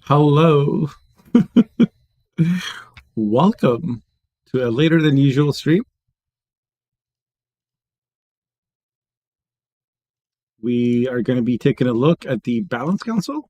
Hello. Welcome to a later than usual stream. We are going to be taking a look at the Balance Council.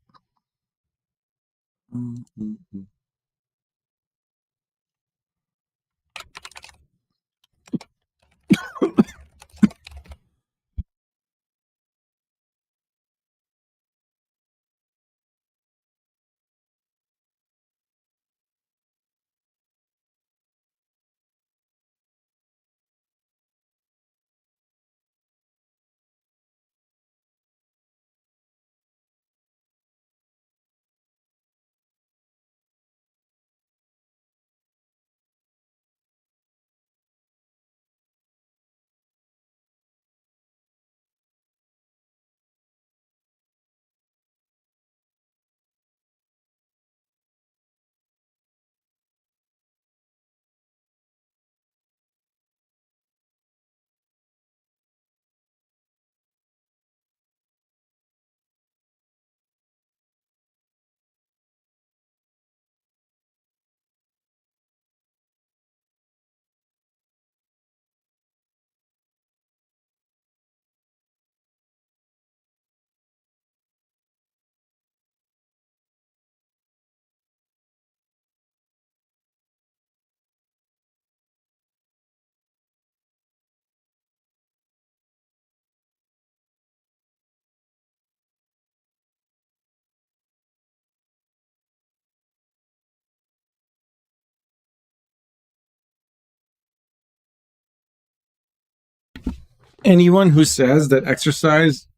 Anyone who says that exercise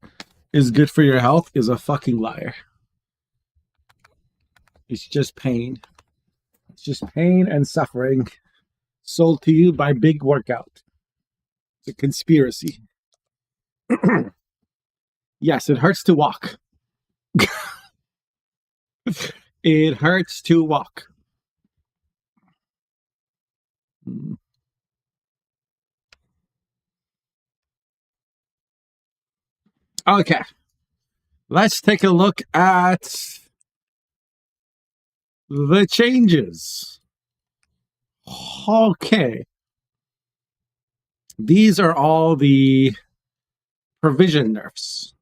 is good for your health is a fucking liar. It's just pain. It's just pain and suffering sold to you by Big Workout. It's a conspiracy. Yes, it hurts to walk. It hurts to walk. Okay. Let's take a look at the changes. Okay. These are all the provision nerfs.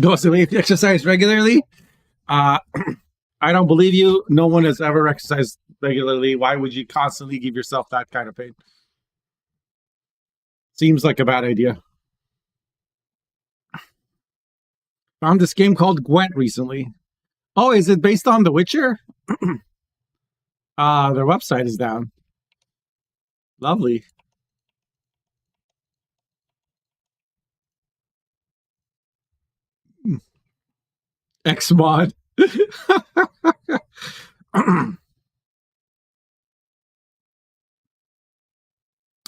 Goes away if you exercise regularly. I don't believe you. No one has ever exercised regularly. Why would you constantly give yourself that kind of pain? Seems like a bad idea. Found this game called Gwent recently. Oh, is it based on The Witcher? Their website is down. Lovely. Xmod.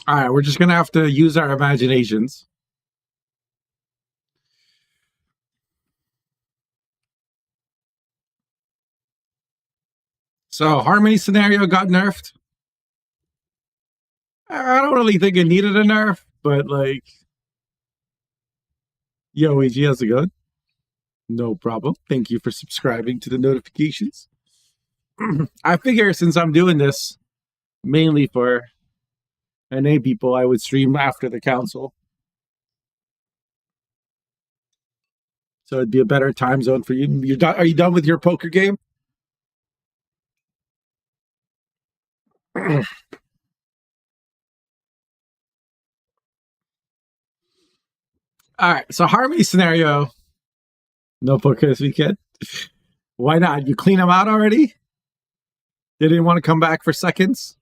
All right, we're just going to have to use our imaginations. So, Harmony Scenario got nerfed. I don't really think it needed a nerf, but like, yo, EG, how's it going? No problem. Thank you for subscribing to the notifications. I figure since I'm doing this mainly for NA people, I would stream after the council. So it'd be a better time zone for you. Are you done with your poker game? All right. So Harmony Scenario, no poker this weekend. Why not? You clean them out already? They didn't want to come back for seconds?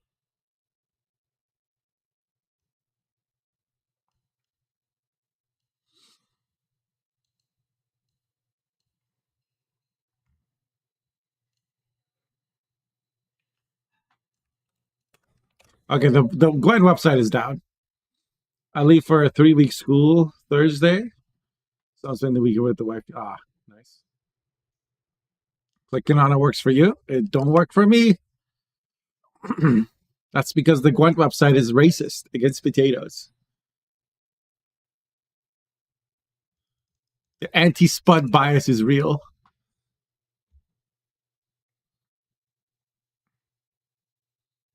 Okay, the Gwent website is down. I leave for a 3-week school Thursday. So I'll spend the weekend with the wife. Ah, nice. Clicking on it works for you. It don't work for me. That's because the Gwent website is racist against potatoes. The anti-spud bias is real.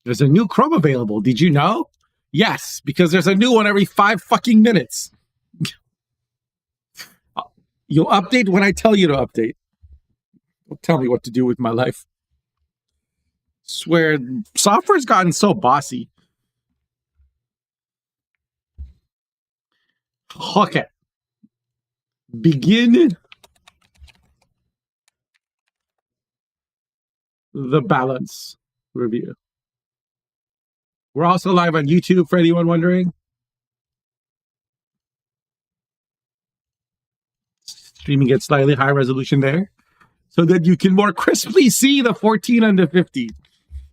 There's a new Chrome available. Did you know? Yes, because there's a new one every 5 fucking minutes. You'll update when I tell you to update. Don't tell me what to do with my life. Swear, software's gotten so bossy. Okay. Begin the balance review. We're also live on YouTube for anyone wondering. Streaming at slightly higher resolution there so that you can more crisply see the 14 and the 50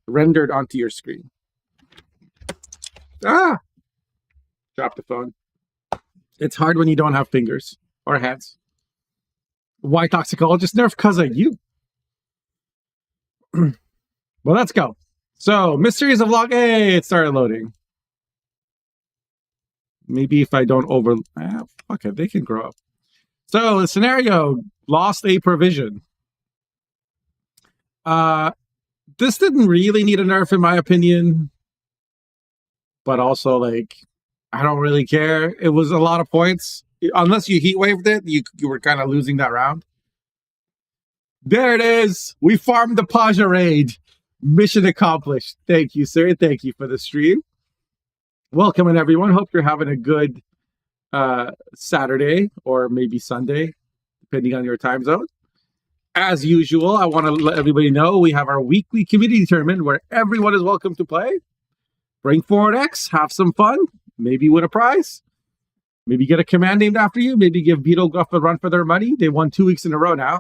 rendered onto your screen. Ah! Drop the phone. It's hard when you don't have fingers or hands. Why toxicologist nerf? Because of you. Well, let's go. So, Mysteries of Log. Hey, it started loading. Maybe if I don't fuck it, they can grow up. So, the scenario, lost a provision. This didn't really need a nerf, in my opinion. But also, like, I don't really care. It was a lot of points. Unless you heat waved it, you were kind of losing that round. There it is. We farmed the Paja raid. Mission accomplished. Thank you, sir. Thank you for the stream. Welcome in, everyone. Hope you're having a good Saturday or maybe Sunday, depending on your time zone. As usual, I want to let everybody know we have our weekly community tournament where everyone is welcome to play. Bring forward X, have some fun, maybe win a prize, maybe get a command named after you, maybe give Beetle Guff a run for their money. They won 2 weeks in a row now.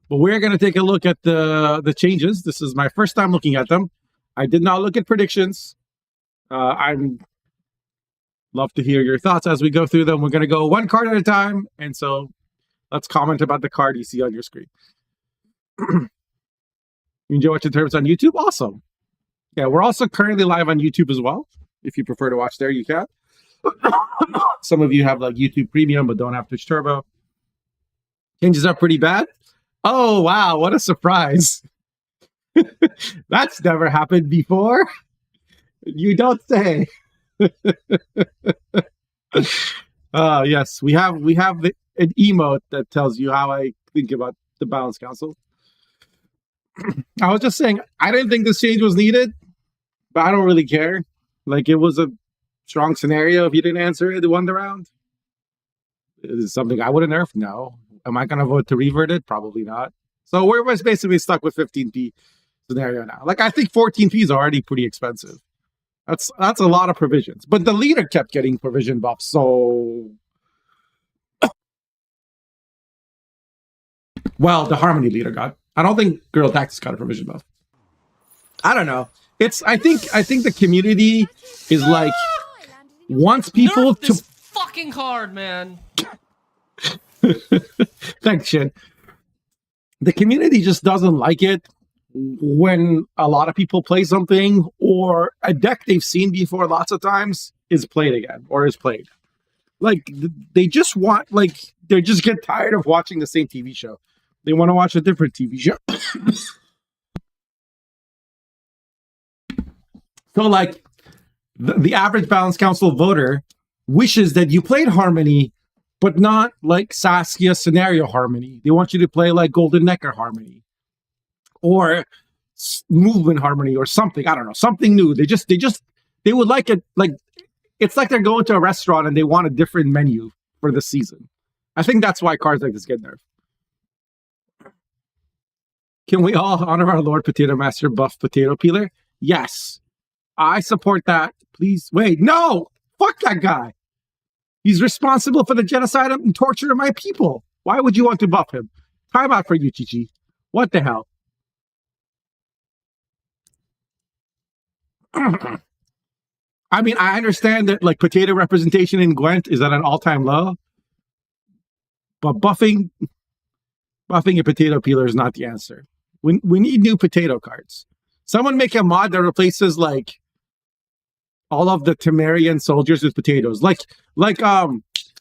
But we're going to take a look at the changes. This is my first time looking at them. I did not look at predictions. I'm love to hear your thoughts as we go through them. We're going to go one card at a time. And so let's comment about the card you see on your screen. You enjoy watching tournaments on YouTube? Awesome. Yeah, we're also currently live on YouTube as well. If you prefer to watch there, you can. Some of you have like YouTube Premium but don't have Twitch Turbo. Changes are pretty bad. Oh, wow. What a surprise. That's never happened before. You don't say. Yes, we have an emote that tells you how I think about the Balance Council. I was just saying, I didn't think this change was needed, but I don't really care. Like, it was a strong scenario. If you didn't answer it, it won the round. Is it something I would have nerfed? No. Am I going to vote to revert it? Probably not. So we're basically stuck with 15p scenario now. Like, I think 14p is already pretty expensive. That's a lot of provisions. But the leader kept getting provision buffs, so... Well, the Harmony leader got... I don't think Girl Tactics got a provision buff. I don't know. I think the community is like... Wants people Nerf this fucking card, man. Thanks, Shin. The community just doesn't like it when a lot of people play something or a deck they've seen before lots of times is played again or is played. Like, they just want, like, they just get tired of watching the same TV show. They want to watch a different TV show. So, like, the average Balance Council voter wishes that you played Harmony, but not like Saskia Scenario Harmony. They want you to play like Golden Necker Harmony or Movement Harmony or something. I don't know, something new. They would like it. Like, it's like they're going to a restaurant and they want a different menu for the season. I think that's why cards like this get nerfed. Can we all honor our Lord Potato Master buff potato peeler? Yes. I support that. Please wait. No, fuck that guy. He's responsible for the genocide and torture of my people. Why would you want to buff him? Time out for you, Chichi. What the hell? I mean, I understand that like potato representation in Gwent is at an all-time low, but buffing a potato peeler is not the answer. We need new potato cards. Someone make a mod that replaces like all of the Temerian soldiers with potatoes. Like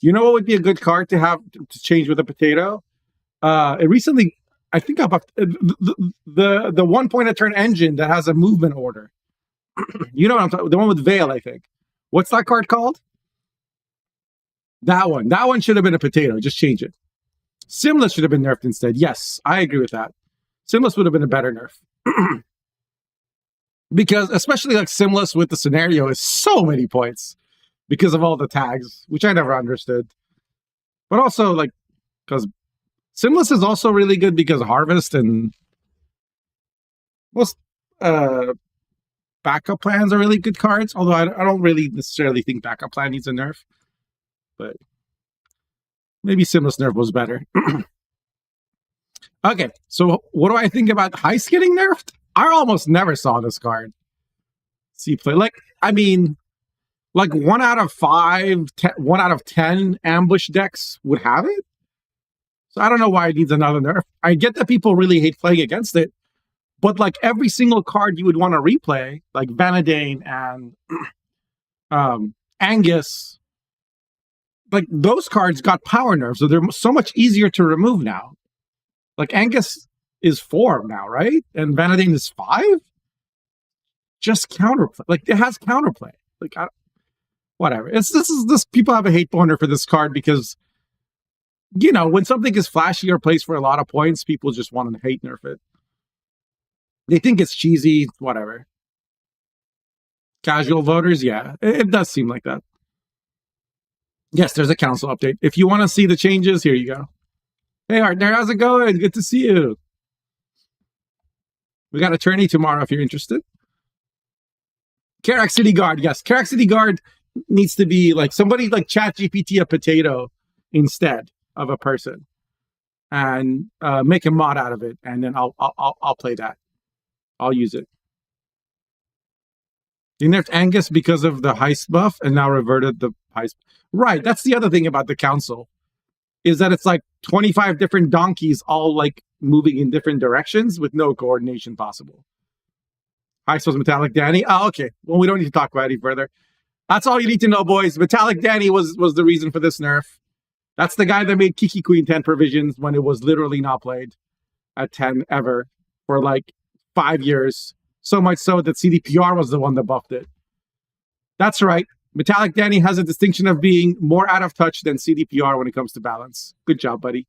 You know what would be a good card to have to change with a potato? It recently, I think, about the 1 point a turn engine that has a movement order. You know what I'm talking? The one with Veil, I think. What's that card called? That one. That one should have been a potato. Just change it. Simless should have been nerfed instead. Yes, I agree with that. Simless would have been a better nerf. Because especially like Simless with the scenario is so many points because of all the tags, which I never understood. But also like because Simless is also really good because Harvest and most backup plans are really good cards. Although I don't really necessarily think backup plan needs a nerf. But maybe Simless nerf was better. Okay, so what do I think about Heist getting nerfed? I almost never saw this card. See play. Like, I mean, like 1 out of 5, 1 out of 10 ambush decks would have it. So I don't know why it needs another nerf. I get that people really hate playing against it, but like every single card you would want to replay, like Vanadane and Angus, like those cards got power nerfs, so they're so much easier to remove now. Like Angus is 4 now, right? And Vanadane is 5? Just counterplay. Like it has counterplay. Like whatever. This people have a hate boner for this card because you know, when something is flashy or plays for a lot of points, people just want to hate nerf it. They think it's cheesy, whatever. Casual voters, yeah. It does seem like that. Yes, there's a council update. If you want to see the changes, here you go. Hey, Artner, how's it going? Good to see you. We got a tourney tomorrow if you're interested. Karak City Guard, yes. Karak City Guard needs to be like somebody like ChatGPT a potato instead of a person, and make a mod out of it, and then I'll play that. I'll use it. They nerfed Angus because of the heist buff, and now reverted the heist. Right, that's the other thing about the council, is that it's like 25 different donkeys all like moving in different directions with no coordination possible. Heist was Metallic Danny. Oh, okay. Well, we don't need to talk about it any further. That's all you need to know, boys. Metallic Danny was the reason for this nerf. That's the guy that made Kiki Queen 10 provisions when it was literally not played at 10 ever for like 5 years. So much so that CDPR was the one that buffed it. That's right. Metallic Danny has a distinction of being more out of touch than CDPR when it comes to balance. Good job, buddy.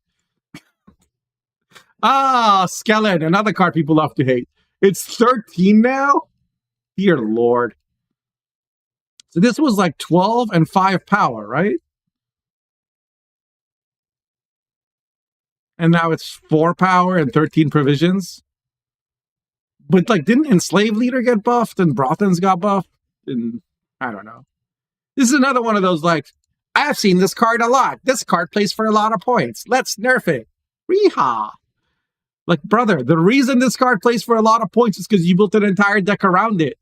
Skeleton, another card people love to hate. It's 13 now? Dear Lord. So this was like 12 and 5 power, right? And now it's 4 power and 13 provisions. But like, didn't Enslave Leader get buffed and Brothans got buffed? And I don't know. This is another one of those like, I've seen this card a lot. This card plays for a lot of points. Let's nerf it. Reha. Like, brother, the reason this card plays for a lot of points is because you built an entire deck around it.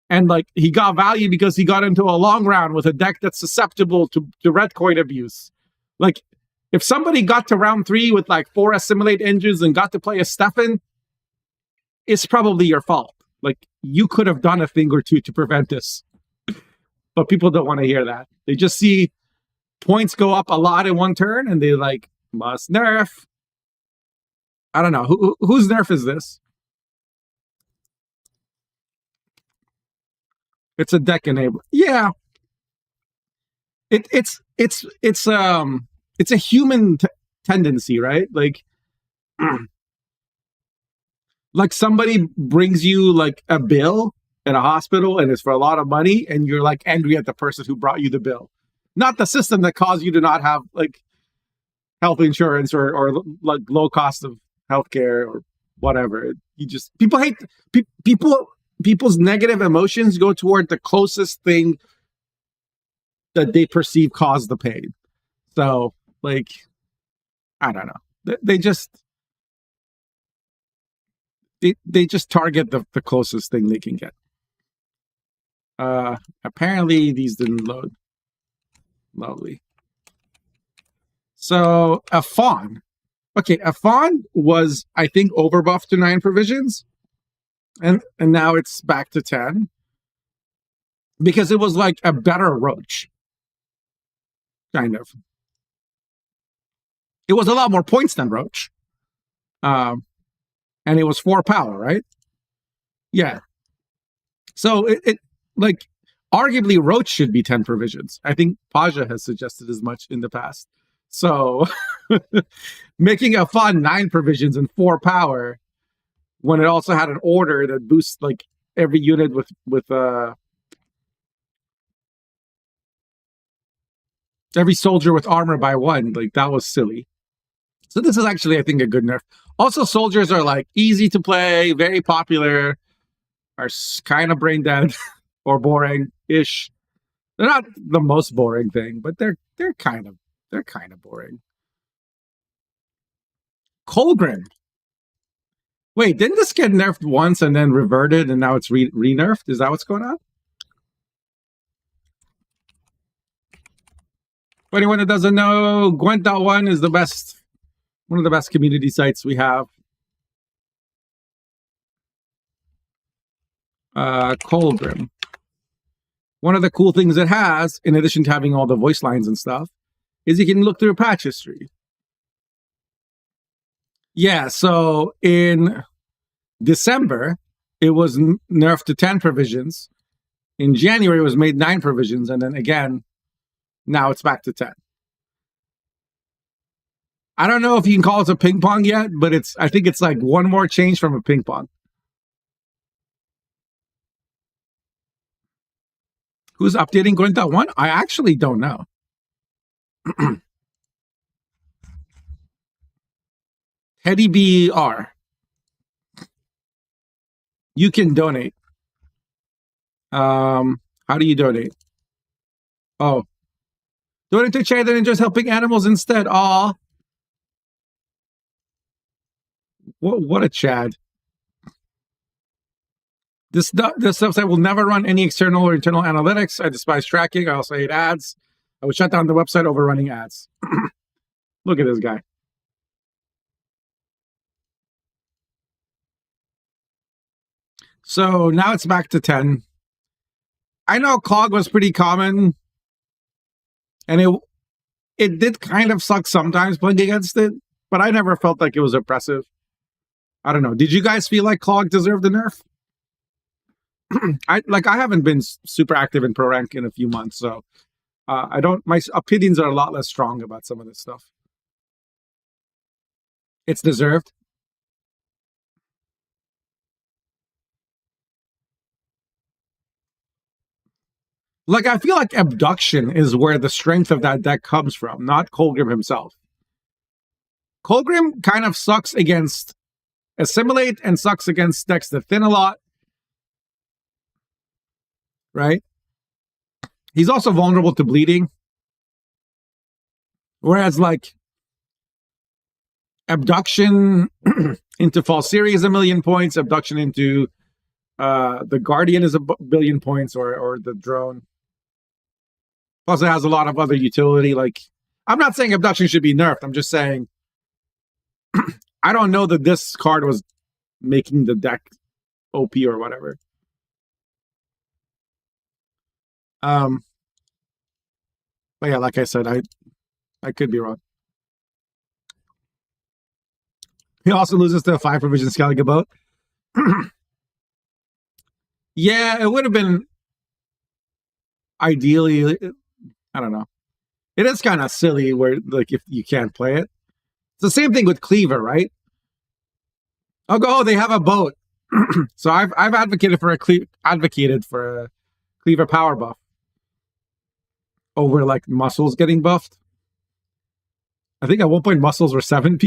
And like, he got value because he got into a long round with a deck that's susceptible to red coin abuse. Like, if somebody got to round 3 with like 4 assimilate engines and got to play a Stefan, it's probably your fault. Like, you could have done a thing or two to prevent this. But people don't want to hear that. They just see points go up a lot in one turn and they like, must nerf. I don't know. Whose nerf is this? It's a deck enabler. Yeah. It's a human tendency, right? Like, like somebody brings you like a bill at a hospital and it's for a lot of money and you're like angry at the person who brought you the bill, not the system that caused you to not have like health insurance or like low cost of healthcare or whatever. You just, people hate people's negative emotions go toward the closest thing that they perceive caused the pain. So like, I don't know. They just target the closest thing they can get. Apparently these didn't load. Lovely. So a fawn. Okay, a fawn was, I think, overbuffed to 9 provisions. And now it's back to 10. Because it was like a better roach. kind of. It was a lot more points than Roach. And it was 4 power, right? Yeah. So it like arguably Roach should be 10 provisions. I think Paja has suggested as much in the past. So making a fun 9 provisions and 4 power when it also had an order that boosts like every unit with every soldier with armor by 1, like that was silly. So this is actually, I think, a good nerf. Also, soldiers are like easy to play, very popular, are kind of brain dead or boring-ish. They're not the most boring thing, but they're kind of boring. Colgrim. Wait, didn't this get nerfed once and then reverted and now it's re-nerfed? Is that what's going on? For anyone that doesn't know, Gwent.1 is the best, one of the best community sites we have. Colgrim. One of the cool things it has, in addition to having all the voice lines and stuff, is you can look through patch history. Yeah, so in December, it was nerfed to 10 provisions. In January, it was made 9 provisions, and then again, now it's back to 10. I don't know if you can call it a ping pong yet, but I think it's like one more change from a ping pong. Who's updating Gwent.1? I actually don't know. Teddy BR. You can donate. How do you donate? Oh. Donate to charity that enjoys helping animals instead. Aw. What a Chad. This website will never run any external or internal analytics. I despise tracking. I also hate ads. I would shut down the website over running ads. Look at this guy. So now it's back to 10. I know Clog was pretty common, and it did kind of suck sometimes playing against it, but I never felt like it was oppressive. I don't know. Did you guys feel like Clog deserved a nerf? I haven't been super active in pro rank in a few months, so I don't. My opinions are a lot less strong about some of this stuff. It's deserved. Like, I feel like Abduction is where the strength of that deck comes from, not Colgrim himself. Colgrim kind of sucks against Assimilate and sucks against decks that thin a lot. Right? He's also vulnerable to bleeding. Whereas, like, Abduction into Falsiri is 1,000,000 points. Abduction into the Guardian is 1,000,000,000 points, or the drone. Plus, it has a lot of other utility. Like, I'm not saying Abduction should be nerfed. I'm just saying I don't know that this card was making the deck OP or whatever. But yeah, like I said, I could be wrong. He also loses to a 5 provision Skellige boat. Yeah, it would have been ideally. I don't know. It is kind of silly where, like, if you can't play it. It's the same thing with Cleaver, right? Oh, they have a boat. So I've advocated for a Cleaver power buff over like muscles getting buffed. I think at one point muscles were 7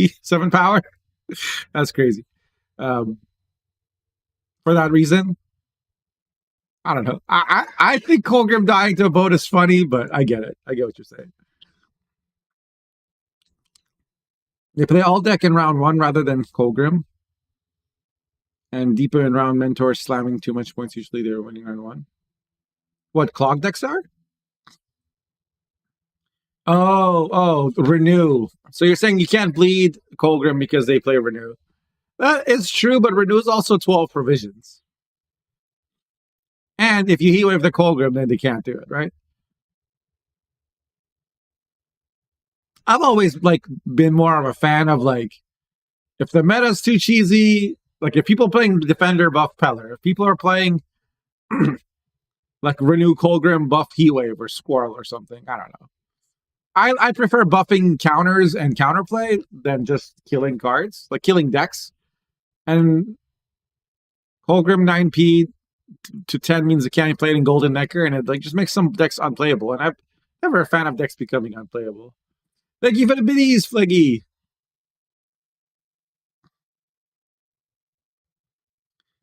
power. That's crazy. For that reason, I don't know. I think Colgrim dying to a boat is funny, but I get it. I get what you're saying. They play all deck in round 1 rather than Colgrim. And deeper in round Mentor slamming too much points. Usually they're winning round 1. What, Clog decks are? Oh, Renew. So you're saying you can't bleed Colgrim because they play Renew. That is true, but Renew is also 12 provisions. And if you heat wave the Colgrim, then they can't do it, right? I've always like been more of a fan of like if the meta's too cheesy, like if people playing Defender buff Peller, if people are playing like Renew Colgrim buff Heatwave or Squirrel or something, I don't know. I prefer buffing counters and counterplay than just killing cards, like killing decks. And Colgrim 9p to 10 means it can't be played in Golden Necker, and it like just makes some decks unplayable. And I'm never a fan of decks becoming unplayable. Thank you for the biddies, Fleggy.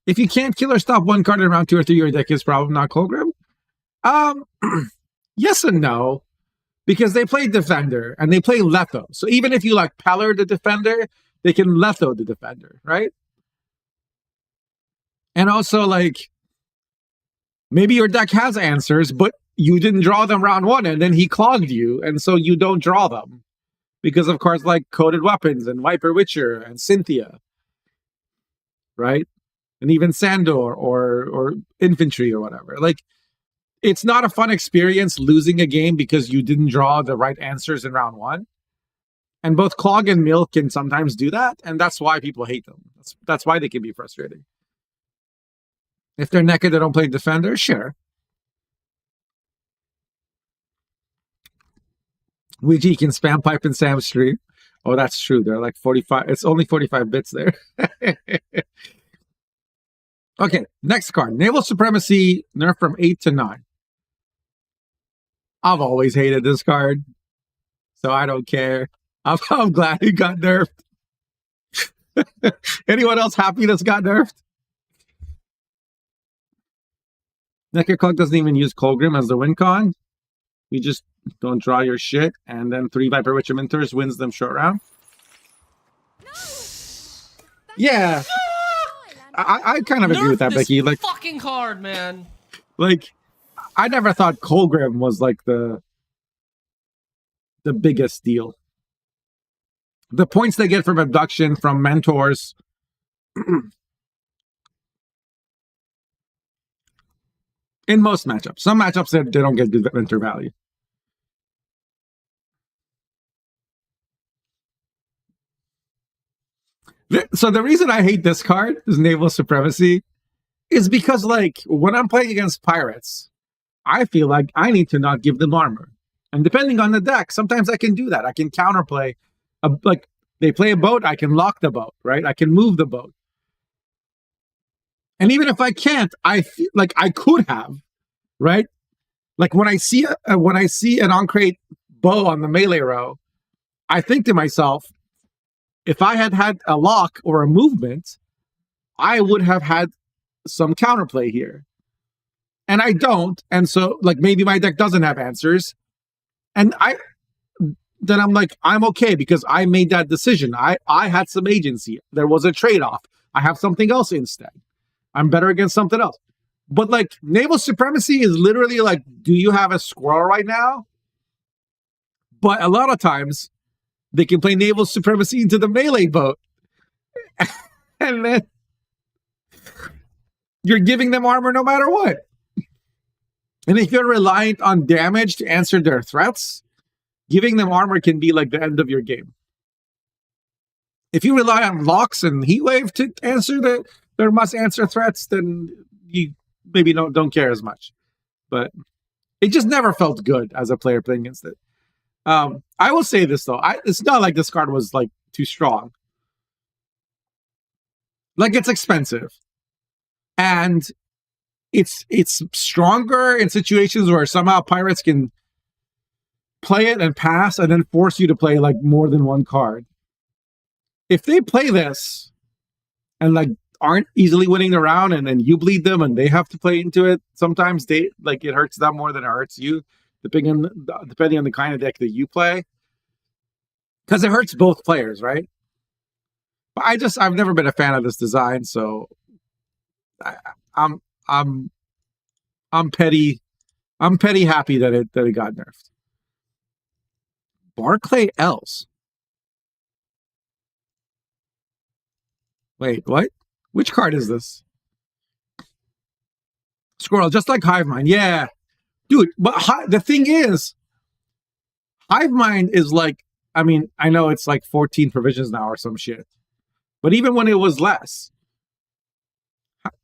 If you can't kill or stop one card in round 2 or 3, your deck is probably not Colgrim. Yes and no, because they play Defender and they play Letho. So even if you like Peller the Defender, they can Letho the Defender, right? And also, like, maybe your deck has answers, but you didn't draw them round 1, and then he clogged you, and so you don't draw them because of cards like Coded Weapons and Viper Witcher and Cynthia, right? And even Sandor or Infantry or whatever. Like, it's not a fun experience losing a game because you didn't draw the right answers in round 1. And both Clog and Mill can sometimes do that, and that's why people hate them. That's why they can be frustrating. If they're naked, they don't play Defender, sure. Ouija can spam pipe in Sam's stream. Oh, that's true. They're like 45. It's only 45 bits there. Okay, next card. Naval Supremacy, nerf from 8 to 9. I've always hated this card, so I don't care. I'm glad it got nerfed. Anyone else happy this got nerfed? Necker Clock doesn't even use Colgrim as the win con. You just don't draw your shit, and then 3 Viper Witcher Mentors wins them short round. No! Yeah. I kind of agree with that, Becky. Like, fucking card, man. Like, I never thought Colgrim was like the biggest deal. The points they get from abduction, from mentors. In most matchups. Some matchups they don't get good mentor value. So the reason I hate this card, is Naval Supremacy, is because, like, when I'm playing against pirates, I feel like I need to not give them armor. And depending on the deck, sometimes I can do that. I can counterplay. Like, they play a boat, I can lock the boat, right? I can move the boat. And even if I can't, I feel like I could have, right? Like, when I see an Ancrate bow on the melee row, I think to myself, if I had had a lock or a movement, I would have had some counterplay here. And I don't. And so, like, maybe my deck doesn't have answers. And then I'm like, I'm okay because I made that decision. I had some agency. There was a trade-off. I have something else instead. I'm better against something else. But, like, Naval Supremacy is literally like, do you have a squirrel right now? But a lot of times, they can play Naval Supremacy into the melee boat. And then you're giving them armor no matter what. And if you're reliant on damage to answer their threats, giving them armor can be like the end of your game. If you rely on locks and Heatwave to answer their must-answer threats, then you maybe don't care as much. But it just never felt good as a player playing against it. I will say this though, it's not like this card was like too strong. Like, it's expensive, and it's stronger in situations where somehow pirates can play it and pass, and then force you to play like more than one card. If they play this and like aren't easily winning the round, and then you bleed them, and they have to play into it, sometimes it hurts them more than it hurts you. Depending on the kind of deck that you play, because it hurts both players, right? But I've never been a fan of this design, so I'm petty. I'm petty happy that it got nerfed. Barclay Els. Wait, what? Which card is this? Squirrel, just like Hive Mind, yeah. Dude, but the thing is, Hive Mind is like I mean, I know it's like 14 provisions now or some shit. But even when it was less.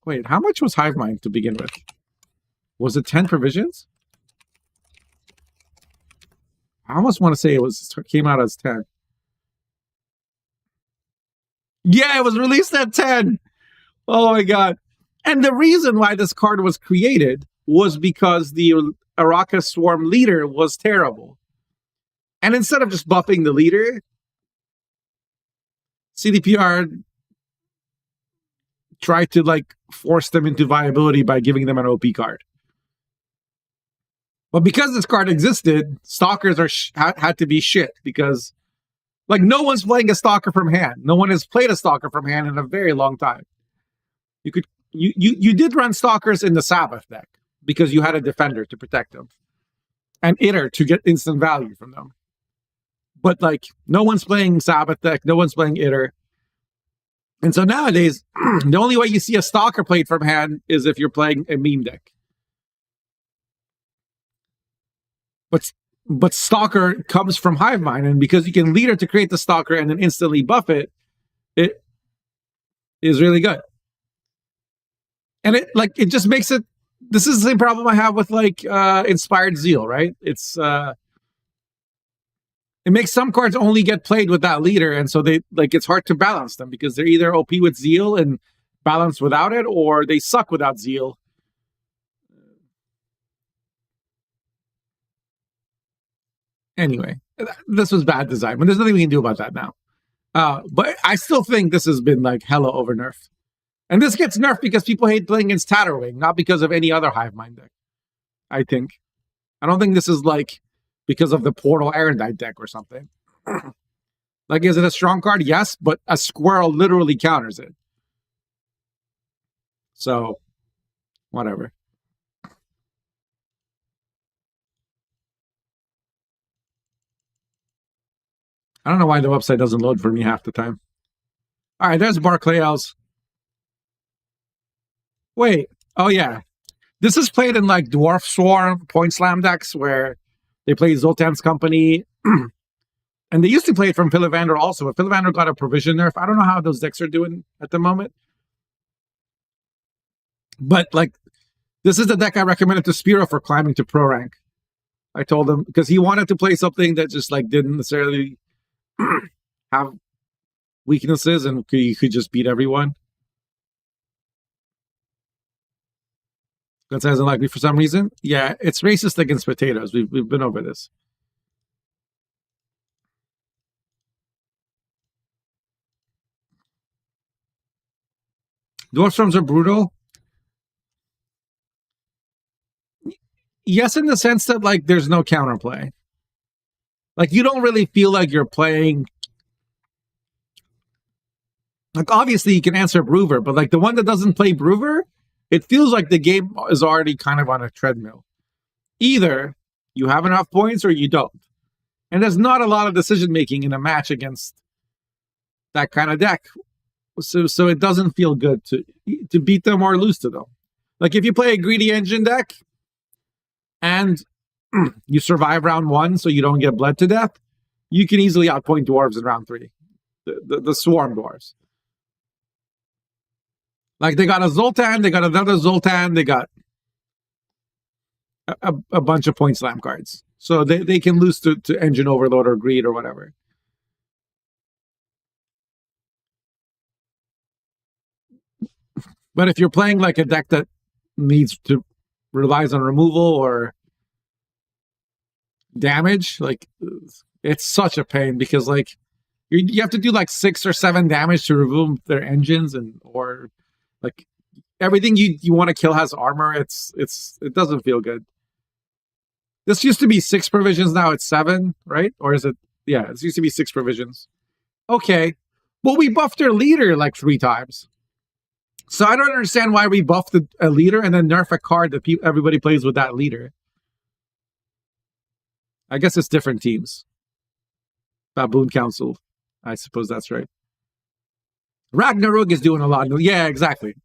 Wait, how much was Hivemind to begin with? Was it 10 provisions? I almost want to say it came out as 10. Yeah, it was released at 10. Oh my god. And the reason why this card was created was because the Araka Swarm leader was terrible. And instead of just buffing the leader, CDPR tried to like force them into viability by giving them an OP card. But because this card existed, stalkers had to be shit because like no one's playing a stalker from hand. No one has played a stalker from hand in a very long time. You did run stalkers in the Sabbath deck because you had a defender to protect them and Itter to get instant value from them. But like no one's playing Sabbath deck, no one's playing Itter. And so nowadays, the only way you see a stalker played from hand is if you're playing a meme deck. But stalker comes from Hivemind, and because you can leader to create the stalker and then instantly buff it, it is really good. And it just makes it. This is the same problem I have with like Inspired Zeal, right? It makes some cards only get played with that leader, and so they like it's hard to balance them because they're either OP with Zeal and balanced without it, or they suck without Zeal. Anyway, this was bad design, but there's nothing we can do about that now. But I still think this has been like hella over nerfed. And this gets nerfed because people hate playing against Tatterwing, not because of any other Hivemind deck. I think. I don't think this is like because of the Portal Erendite deck or something. Like, is it a strong card? Yes, but a squirrel literally counters it. So, whatever. I don't know why the website doesn't load for me half the time. All right, there's Barclay's. Wait. Oh, yeah. This is played in like Dwarf Swarm Point Slam decks where they play Zoltan's Company. And they used to play it from Pillavander also, but Pillavander got a provision nerf. I don't know how those decks are doing at the moment. But like, this is the deck I recommended to Spiro for climbing to pro rank. I told him because he wanted to play something that just like didn't necessarily have weaknesses and you could just beat everyone. That doesn't like me for some reason. Yeah, it's racist against potatoes. We've been over this. Dwarf Storms are brutal. Yes, in the sense that like there's no counterplay. Like you don't really feel like you're playing. Like obviously you can answer Brewer, but like the one that doesn't play Brewer, it feels like the game is already kind of on a treadmill. Either you have enough points or you don't. And there's not a lot of decision making in a match against that kind of deck. So it doesn't feel good to beat them or lose to them. Like if you play a greedy engine deck and you survive round 1 so you don't get bled to death, you can easily outpoint dwarves in round 3. The swarm dwarves. Like they got a Zoltan, they got another Zoltan, they got a bunch of point slam cards. So they can lose to Engine Overload or Greed or whatever. But if you're playing like a deck that relies on removal or damage, like it's such a pain because like you have to do like 6 or 7 damage to remove their engines or like everything you want to kill has armor. It doesn't feel good. This used to be 6 provisions, now it's 7, right? Or is it? Yeah, it used to be 6 provisions. Okay, well we buffed their leader like 3 times. So I don't understand why we buffed a leader and then nerf a card that everybody plays with that leader. I guess it's different teams. Baboon Council. I suppose that's right. Ragnarok is doing a lot. Yeah, exactly.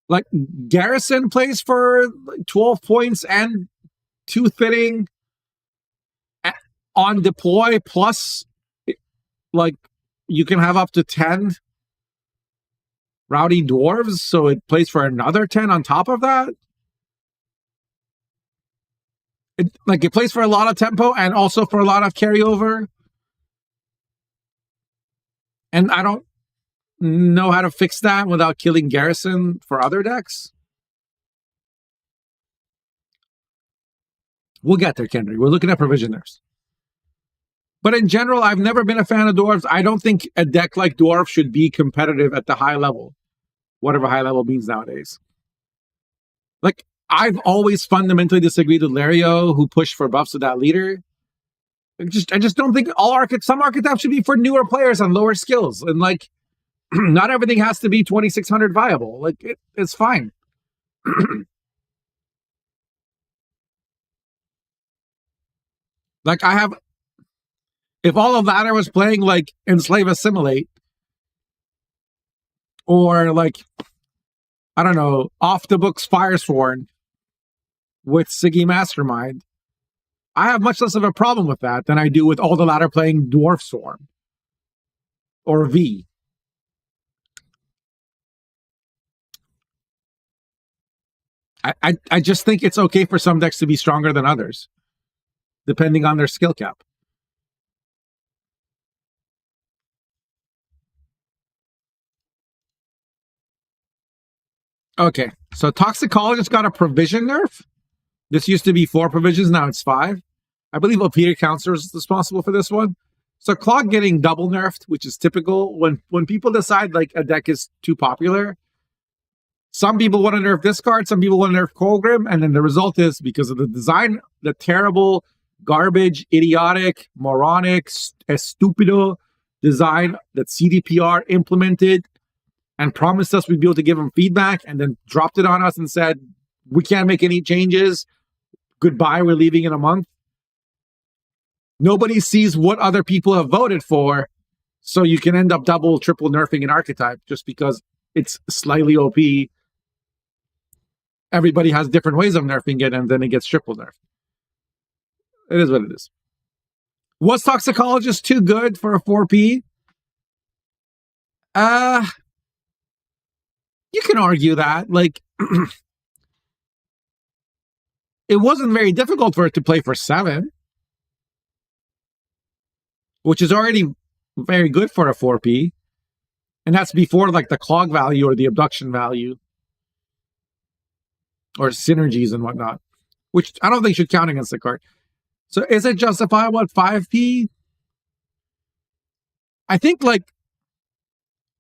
Like Garrison plays for 12 points and 2 fitting. on deploy plus, like, you can have up to 10 rowdy dwarves, so it plays for another 10 on top of that. It plays for a lot of tempo and also for a lot of carryover. And I don't know how to fix that without killing Garrison for other decks. We'll get there, Kendry. We're looking at provisioners. But in general, I've never been a fan of dwarves. I don't think a deck like dwarf should be competitive at the high level, whatever high level means nowadays. Like, I've always fundamentally disagreed with Lario, who pushed for buffs with that leader. I just don't think some archetypes should be for newer players on lower skills. And like, not everything has to be 2600 viable. Like, it's fine. Like, if all of ladder was playing like Enslave Assimilate, or like, I don't know, off the books Firesworn with Siggy Mastermind, I have much less of a problem with that than I do with all the ladder playing Dwarf Swarm or V. I just think it's okay for some decks to be stronger than others, depending on their skill cap. Okay, so Toxicologist got a provision nerf. This used to be 4 provisions, now it's 5. I believe Peter Counselor is responsible for this one. So Clog getting double nerfed, which is typical when people decide like a deck is too popular. Some people want to nerf this card, some people want to nerf Colgrim, and then the result is, because of the design, the terrible, garbage, idiotic, moronic, estupido design that CDPR implemented and promised us we'd be able to give them feedback, and then dropped it on us and said, we can't make any changes. Goodbye, we're leaving in a month. Nobody sees what other people have voted for, so you can end up double, triple nerfing an archetype just because it's slightly OP. Everybody has different ways of nerfing it, and then it gets triple nerfed. It is what it is. Was Toxicologist too good for a 4P? You can argue that. Like, it wasn't very difficult for it to play for 7, which is already very good for a 4P. And that's before like the clog value or the abduction value or synergies and whatnot, which I don't think should count against the card. So is it justifiable at 5P? I think like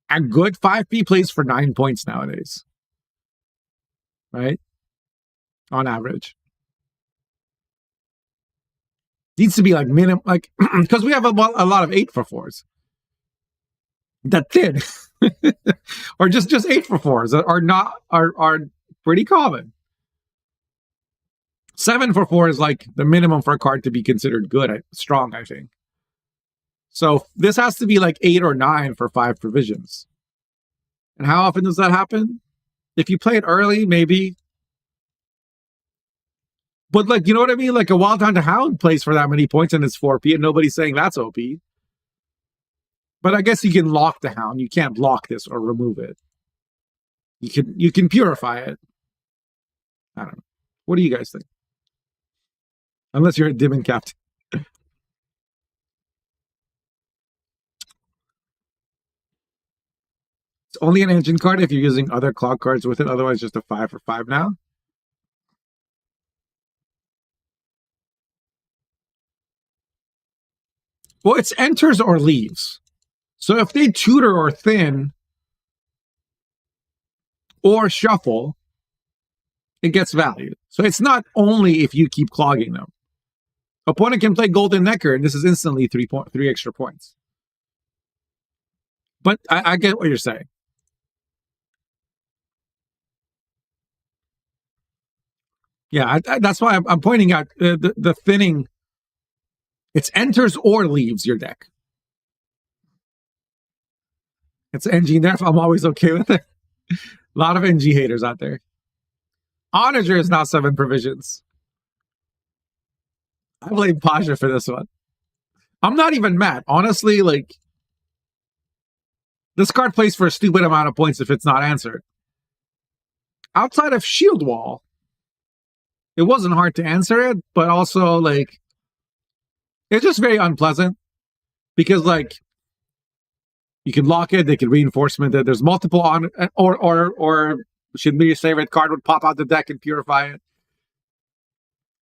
a good 5P plays for 9 points nowadays, right? On average. Needs to be like minimum, like, because we have a lot of 8-for-4s that did, or just 8-for-4s that are pretty common. 7-for-4 is like the minimum for a card to be considered good, strong, I think. So this has to be like 8 or 9 for 5 provisions. And how often does that happen? If you play it early, maybe. But like, you know what I mean? Like a Wild Hunt Hound plays for that many points and it's 4P, and nobody's saying that's OP. But I guess you can lock the Hound. You can't block this or remove it. You can purify it. I don't know. What do you guys think? Unless you're a Demon Captain. It's only an engine card if you're using other clock cards with it. Otherwise, just a 5-for-5 now. Well, it's enters or leaves. So if they tutor or thin or shuffle, it gets value. So it's not only if you keep clogging them. Opponent can play Golden Necker, and this is instantly 3 extra points. But I get what you're saying. Yeah, that's why I'm pointing out the thinning. It's enters or leaves your deck. It's NG nerf. I'm always okay with it. A lot of NG haters out there. Onager is now 7 provisions. I blame Pasha for this one. I'm not even mad. Honestly, like, this card plays for a stupid amount of points if it's not answered. Outside of Shield Wall, it wasn't hard to answer it, but also, like, it's just very unpleasant because, like, you can lock it, they can reinforcement it. There's multiple on, or should be your favorite card would pop out the deck and purify it.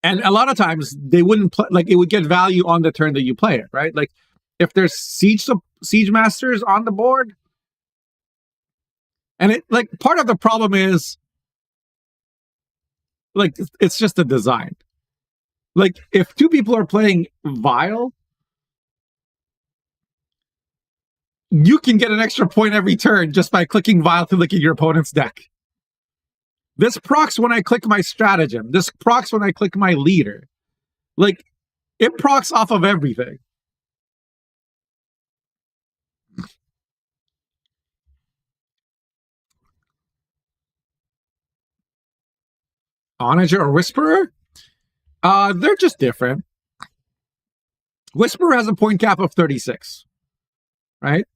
And a lot of times they wouldn't play, like, it would get value on the turn that you play it, right? Like, if there's siege masters on the board, and it, like, part of the problem is, like, it's just a design. Like, if two people are playing Vile, you can get an extra point every turn just by clicking Vile to look at your opponent's deck. This procs when I click my stratagem. This procs when I click my leader. Like, it procs off of everything. Onager or Whisperer? They're just different. Whisperer has a point cap of 36, right?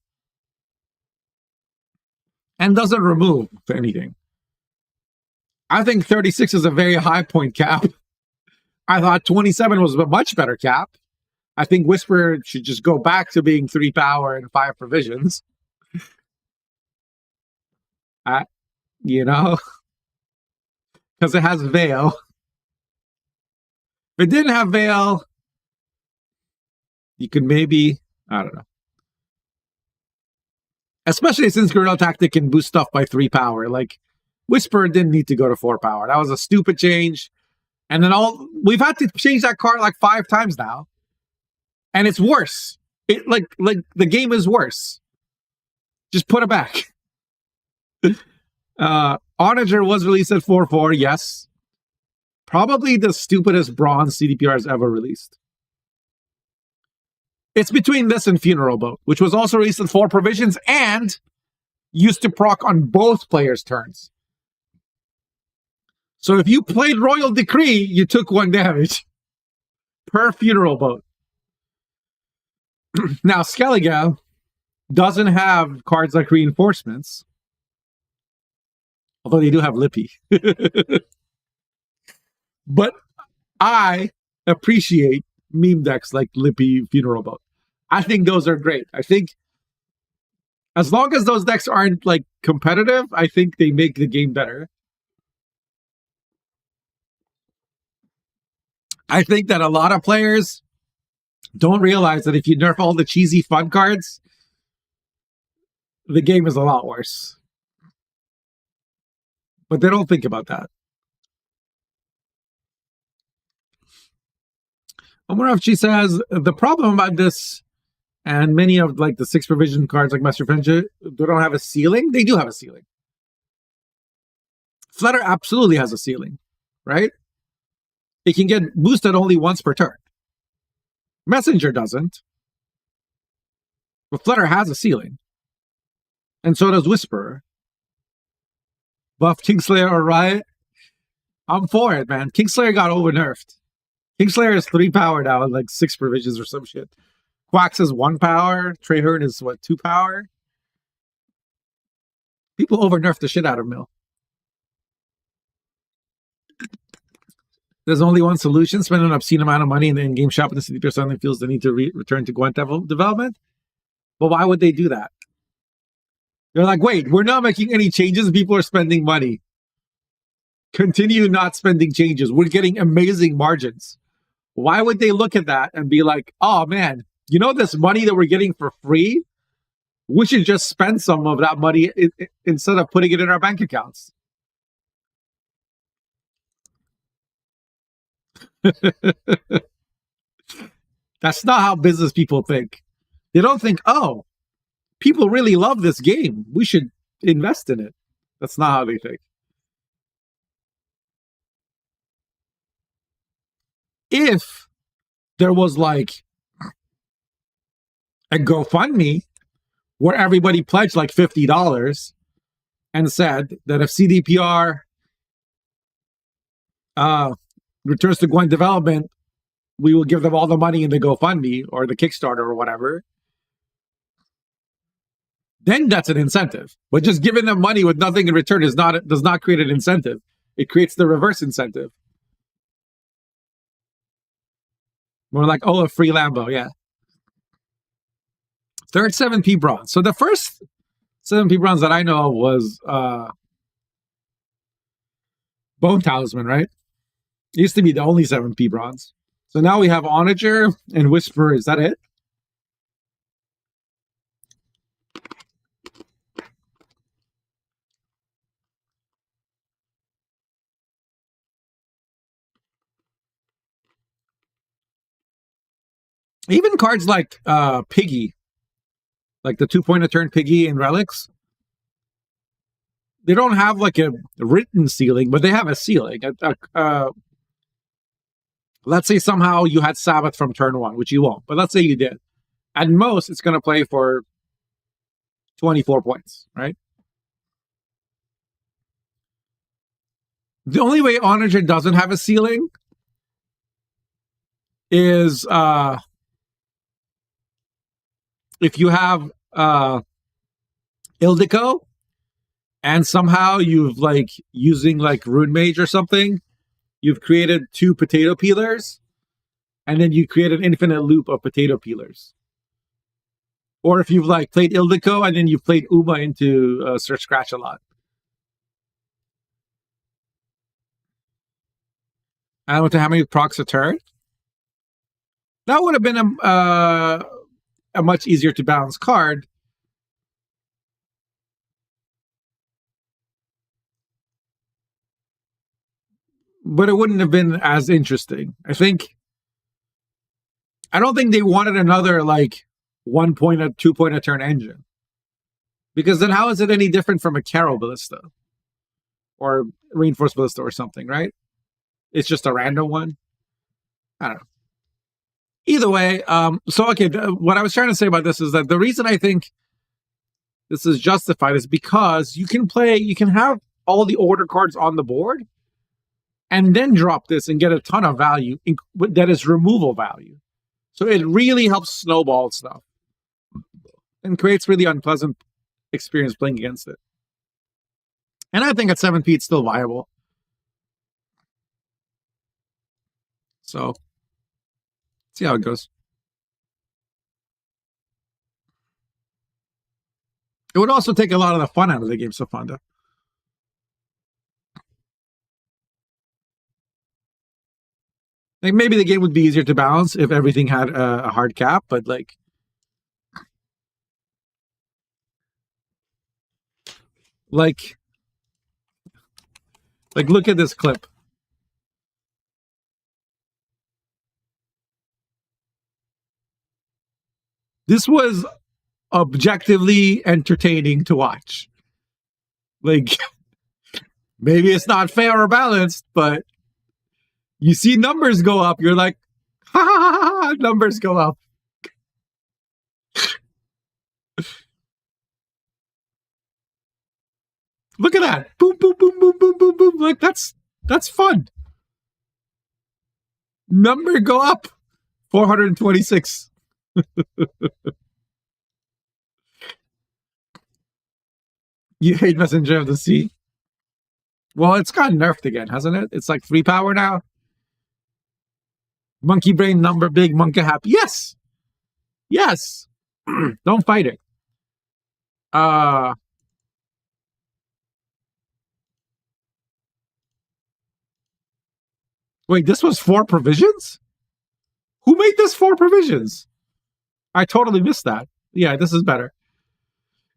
And doesn't remove anything. I think 36 is a very high point cap. I thought 27 was a much better cap. I think Whisperer should just go back to being 3 power and 5 provisions. You know? Because it has Veil. If it didn't have Veil, you could maybe, I don't know. Especially since Guerrilla Tactic can boost stuff by 3 power. Like, Whisperer didn't need to go to 4 power. That was a stupid change. And then we've had to change that card like 5 times now. And it's worse. It like the game is worse. Just put it back. Onager was released at 4/4, yes. Probably the stupidest bronze CDPR has ever released. It's between this and Funeral Boat, which was also released in 4 provisions and used to proc on both players' turns. So if you played Royal Decree, you took 1 damage per Funeral Boat. Now, Skellige doesn't have cards like Reinforcements, although they do have Lippy. But I appreciate meme decks like Lippy Funeral Boat. I think those are great. I think as long as those decks aren't, like, competitive, I think they make the game better. I think that a lot of players don't realize that if you nerf all the cheesy fun cards, the game is a lot worse. But they don't think about that. Omarovchi says, the problem about this and many of, like, the 6 provision cards like Master French, they don't have a ceiling. They do have a ceiling. Flutter absolutely has a ceiling, right? It can get boosted only once per turn. Messenger doesn't. But Flutter has a ceiling. And so does Whisperer. Buff Kingslayer or Riot? I'm for it, man. Kingslayer got over-nerfed. Kingslayer is 3 power now, like 6 provisions or some shit. Quax is 1 power. Treherne is, 2 power? People over-nerf the shit out of Mill. There's only one solution: spend an obscene amount of money in the in-game shop, and the CDPR suddenly feels the need to return to Gwent development. But why would they do that? They're like, wait, we're not making any changes. People are spending money. Continue not spending changes. We're getting amazing margins. Why would they look at that and be like, oh man, you know this money that we're getting for free? We should just spend some of that money instead of putting it in our bank accounts. That's not how business people think. They don't think, oh, people really love this game, we should invest in it. That's not how they think. If there was, like, a GoFundMe where everybody pledged like $50 and said that if CDPR returns to Gwent development, we will give them all the money in the GoFundMe or the Kickstarter or whatever. Then that's an incentive. But just giving them money with nothing in return does not create an incentive. It creates the reverse incentive. More like, oh, a free Lambo, yeah. Third 7P bronze. So the first 7P bronze that I know of was Bone Talisman, right? It used to be the only 7P bronze. So now we have Onager and Whisper. Is that it? Even cards like Piggy, like the 2-point a turn Piggy and Relics, they don't have like a written ceiling, but they have a ceiling. Let's say somehow you had Sabbath from turn 1, which you won't, but let's say you did. At most, it's going to play for 24 points, right? The only way Onager doesn't have a ceiling is if you have Ildico and somehow you've like using like Rune Mage or something, you've created 2 potato peelers and then you create an infinite loop of potato peelers. Or if you've like played Ildico and then you've played Uma into Sir Scratch a lot. I don't know how many procs a turn. That would have been a much easier to balance card. But it wouldn't have been as interesting. I don't think they wanted another like 1 point or 2 point a turn engine. Because then how is it any different from a Carol Ballista? Or Reinforced Ballista or something, right? It's just a random one. I don't know. Either way, what I was trying to say about this is that the reason I think this is justified is because you can have all the order cards on the board and then drop this and get a ton of value that is removal value. So it really helps snowball stuff and creates really unpleasant experience playing against it. And I think at 7P it's still viable. So, see how it goes. It would also take a lot of the fun out of the game, so Fonda. Like maybe the game would be easier to balance if everything had a hard cap, but like look at this clip. This was objectively entertaining to watch. Like maybe it's not fair or balanced, but you see numbers go up, you're like, ha ha ha, ha, numbers go up. Look at that. Boom, boom, boom, boom, boom, boom, boom. Like that's fun. Number go up. 426. You hate Messenger of the Sea? Well, it's got nerfed again, hasn't it? It's like 3 power now. Monkey brain number big, monkey happy. Yes. Yes. Don't fight it. Wait, this was 4 provisions? Who made this 4 provisions? I totally missed that. Yeah, this is better.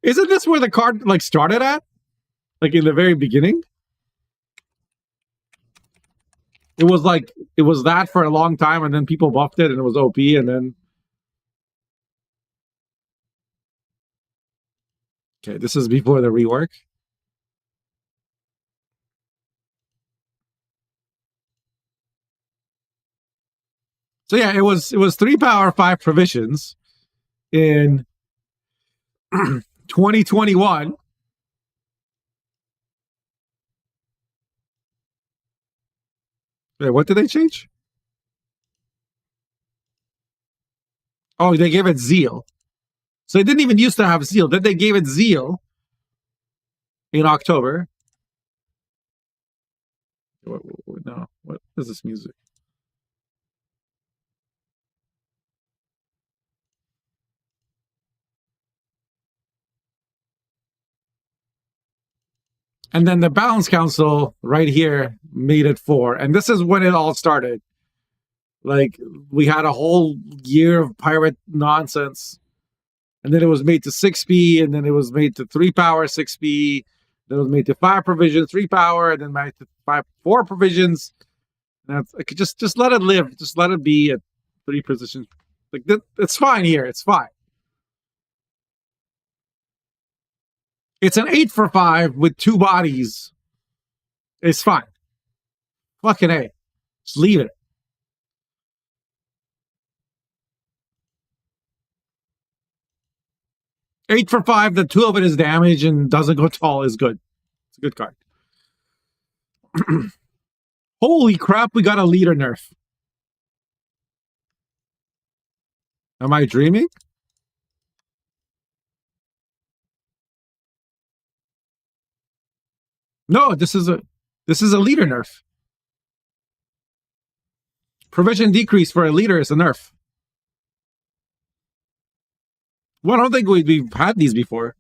Isn't this where the card like started at? Like in the very beginning? It was that for a long time and then people buffed it and it was OP and then... Okay, this is before the rework. So yeah, it was 3 power, 5 provisions in 2021. Wait, what did they change? Oh, they gave it Zeal. So it didn't even used to have Zeal. Then they gave it Zeal in October. No, what is this music? And then the Balance Council right here made it 4. And this is when it all started. Like, we had a whole year of pirate nonsense. And then it was made to 6p, and then it was made to 3 power 6p. Then it was made to 5 provisions, 3 power, and then made to 4 provisions. And that's, like, just let it live. Just let it be at 3 positions. Like, it's fine here. It's fine. It's an 8 for 5 with 2 bodies. It's fine. Fucking A. Just leave it. 8 for 5, the 2 of it is damage and doesn't go tall is good. It's a good card. Holy crap, we got a leader nerf. Am I dreaming? No, this is a leader nerf. Provision decrease for a leader is a nerf. Well, I don't think we've had these before.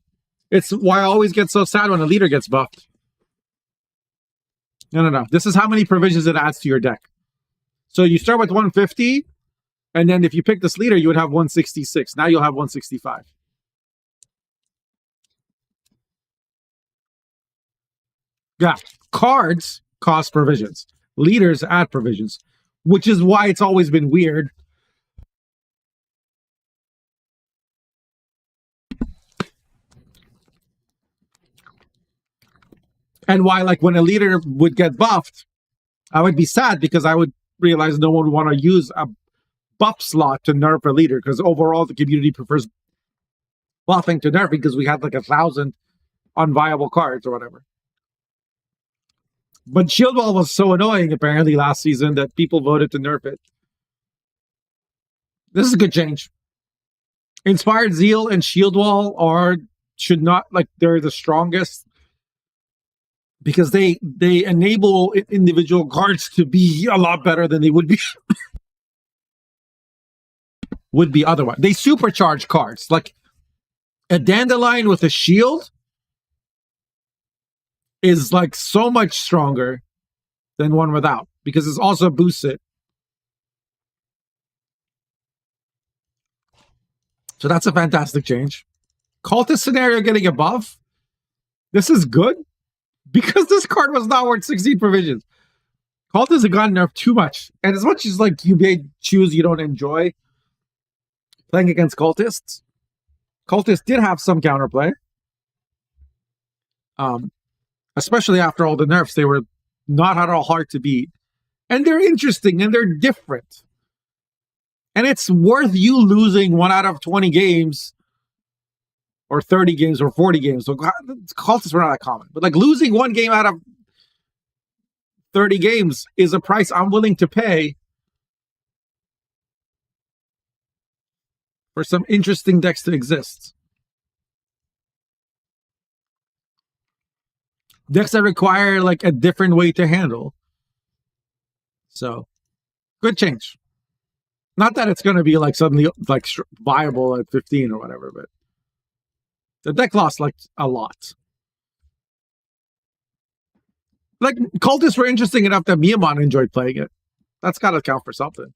It's why I always get so sad when a leader gets buffed. No. This is how many provisions it adds to your deck. So you start with 150, and then if you pick this leader, you would have 166. Now you'll have 165. Yeah. Cards cost provisions. Leaders add provisions, which is why it's always been weird. And why, like, when a leader would get buffed, I would be sad because I would realize no one would want to use a buff slot to nerf a leader because overall the community prefers buffing to nerf because we had like 1,000 unviable cards or whatever. But Shield Wall was so annoying apparently last season that people voted to nerf it. This is a good change. Inspired Zeal and Shield Wall should not, like, they're the strongest because they enable individual cards to be a lot better than they would be otherwise. They supercharge cards. Like a Dandelion with a shield is like so much stronger than one without because it's also boosted. So that's a fantastic change. Cultist scenario getting a buff. This is good because this card was not worth 16 provisions. Cultists have gotten nerfed too much. And as much as like you may choose you don't enjoy playing against cultists, cultists did have some counterplay. Especially after all the nerfs, they were not at all hard to beat. And they're interesting and they're different. And it's worth you losing 1 out of 20 games or 30 games or 40 games. So cultists were not that common. But like losing 1 game out of 30 games is a price I'm willing to pay for some interesting decks to exist. Decks that require like a different way to handle. So, good change. Not that it's going to be like suddenly like viable at 15 or whatever, but the deck lost like a lot. Like cultists were interesting enough that Miyamoto enjoyed playing it. That's got to count for something.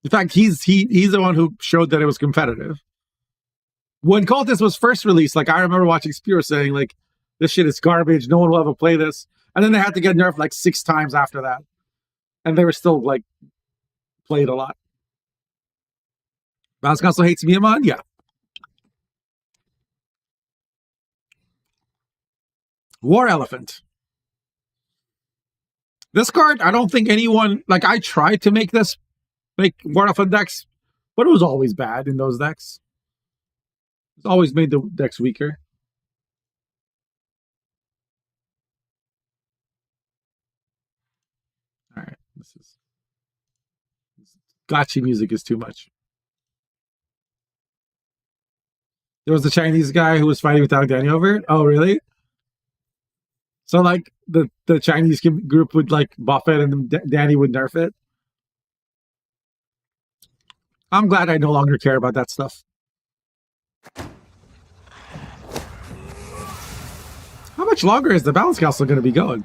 In fact, he's the one who showed that it was competitive. When Cultist was first released, like I remember watching Spear saying like, "This shit is garbage. No one will ever play this." And then they had to get nerfed like 6 times after that, and they were still like played a lot. Bounce Council hates Miyamoto, yeah. War Elephant. This card, I don't think anyone like. I tried to make War Elephant decks, but it was always bad in those decks. It's always made the decks weaker. All right, this is Gotcha music is too much. There was the Chinese guy who was fighting with Danny over it. Oh, really? So like the Chinese group would like buff it, and Danny would nerf it. I'm glad I no longer care about that stuff. How much longer is the balance castle going to be going?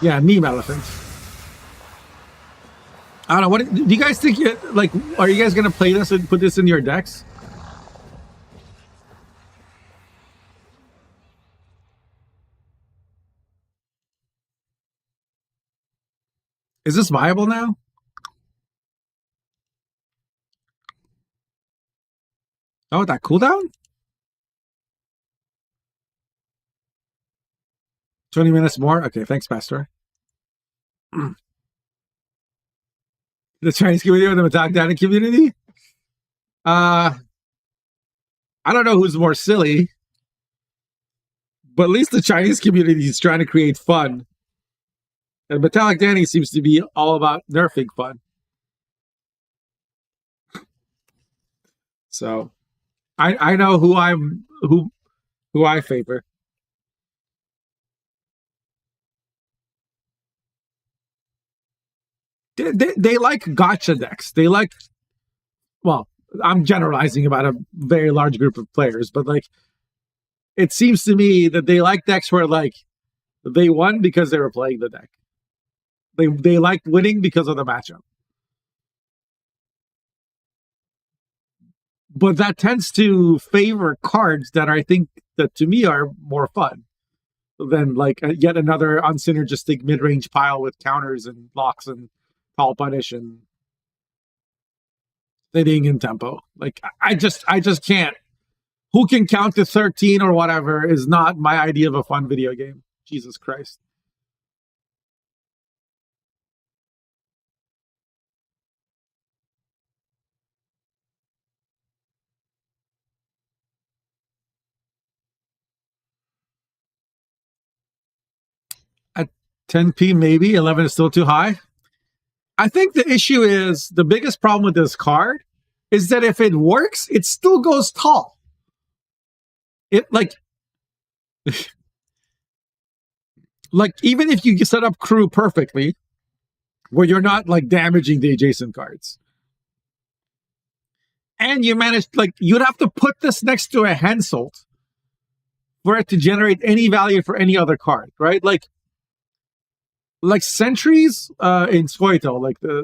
Yeah, meme elephant. I don't know. What do you guys think? Like, are you guys going to play this and put this in your decks? Is this viable now? Oh, that cooldown? 20 minutes more? Okay, thanks, Pastor. The Chinese community or the Matagdana community? I don't know who's more silly, but at least the Chinese community is trying to create fun. And Metallic Danny seems to be all about nerfing fun. So I know who I favor. They like gotcha decks. They like, well, I'm generalizing about a very large group of players, but like it seems to me that they like decks where like they won because they were playing the deck. They like winning because of the matchup. But that tends to favor cards that I think that to me are more fun than like yet another unsynergistic mid-range pile with counters and locks and call punish and hitting in tempo. Like I just can't. Who can count to 13 or whatever is not my idea of a fun video game. Jesus Christ. At 10p maybe, 11 is still too high. I think the issue is the biggest problem with this card is that if it works, it still goes tall. It like like even if you set up crew perfectly, where you're not like damaging the adjacent cards, and you manage like you'd have to put this next to a Henselt for it to generate any value for any other card, right? Like sentries in Scoito, like the